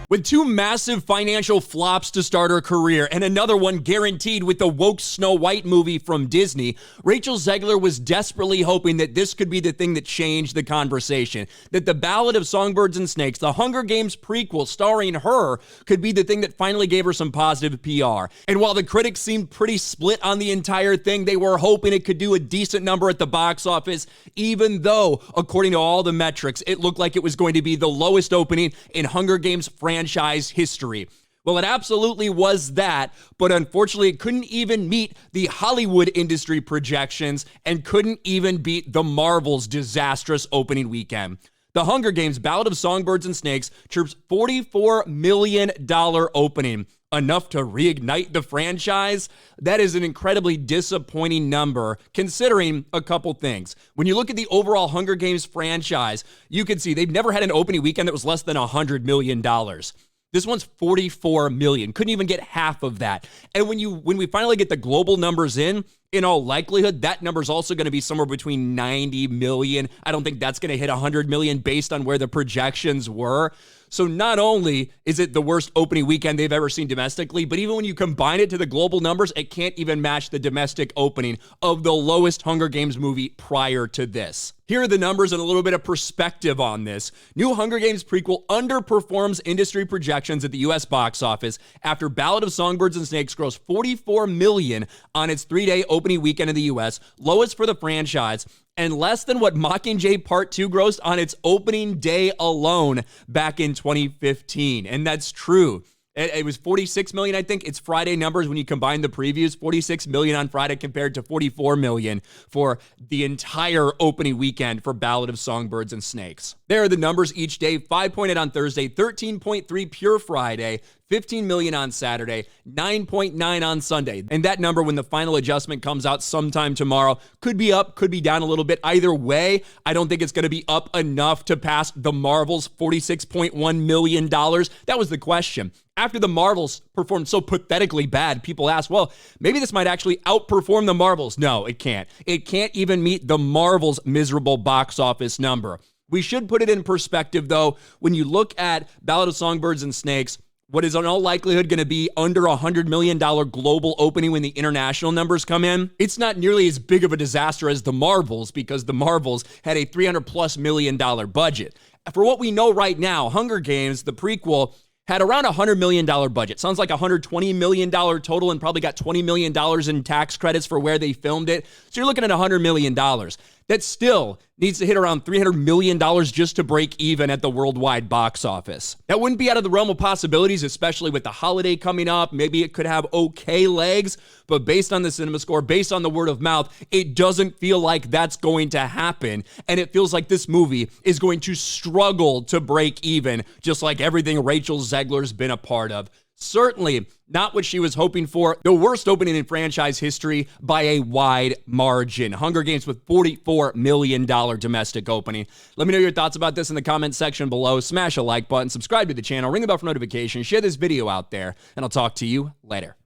With two massive financial flops to start her career and another one guaranteed with the woke Snow White movie from Disney, Rachel Zegler was desperately hoping that this could be the thing that changed the conversation, that the Ballad of Songbirds and Snakes, the Hunger Games prequel starring her, could be the thing that finally gave her some positive PR. And while the critics seemed pretty split on the entire thing, they were hoping it could do a decent number at the box office, even though, according to all the metrics, it looked like it was going to be the lowest opening in Hunger Games franchise history. Well, it absolutely was that, but unfortunately it couldn't even meet the Hollywood industry projections and couldn't even beat the Marvel's disastrous opening weekend. The Hunger Games Ballad of Songbirds and Snakes chirps $44 million opening, enough to reignite the franchise. That is an incredibly disappointing number, considering a couple things. When you look at the overall Hunger Games franchise, you can see they've never had an opening weekend that was less than $100 million. This one's $44 million. Couldn't even get half of that. And when we finally get the global numbers in all likelihood, that number's also going to be somewhere between 90 million. I don't think that's going to hit 100 million based on where the projections were. So not only is it the worst opening weekend they've ever seen domestically, but even when you combine it to the global numbers, it can't even match the domestic opening of the lowest Hunger Games movie prior to this. Here are the numbers and a little bit of perspective on this. New Hunger Games prequel underperforms industry projections at the US box office after Ballad of Songbirds and Snakes grossed $44 million on its 3-day opening weekend in the US, lowest for the franchise, and less than what Mockingjay Part 2 grossed on its opening day alone back in 2015. And that's true. It was 46 million, I think. It's Friday numbers when you combine the previews. 46 million on Friday compared to 44 million for the entire opening weekend for Ballad of Songbirds and Snakes. There are the numbers each day. 5.8 on Thursday, 13.3 pure Friday, 15 million on Saturday, 9.9 on Sunday. And that number, when the final adjustment comes out sometime tomorrow, could be up, could be down a little bit. Either way, I don't think it's going to be up enough to pass the Marvels' $46.1 million. That was the question. After the Marvels performed so pathetically bad, people asked, well, maybe this might actually outperform the Marvels. No, it can't. It can't even meet the Marvels' miserable box office number. We should put it in perspective, though. When you look at Ballad of Songbirds and Snakes, what is in all likelihood going to be under $100 million global opening when the international numbers come in, it's not nearly as big of a disaster as the Marvels, because the Marvels had a $300+ million budget. For what we know right now, Hunger Games, the prequel, had around $100 million budget. Sounds like $120 million total, and probably got $20 million in tax credits for where they filmed it. So you're looking at $100 million. That still needs to hit around $300 million just to break even at the worldwide box office. That wouldn't be out of the realm of possibilities, especially with the holiday coming up. Maybe it could have okay legs, but based on the cinema score, based on the word of mouth, it doesn't feel like that's going to happen. And it feels like this movie is going to struggle to break even, just like everything Rachel Zegler's been a part of. Certainly not what she was hoping for. The worst opening in franchise history by a wide margin. Hunger Games with $44 million domestic opening. Let me know your thoughts about this in the comments section below. Smash a like button, subscribe to the channel, ring the bell for notifications, share this video out there, and I'll talk to you later.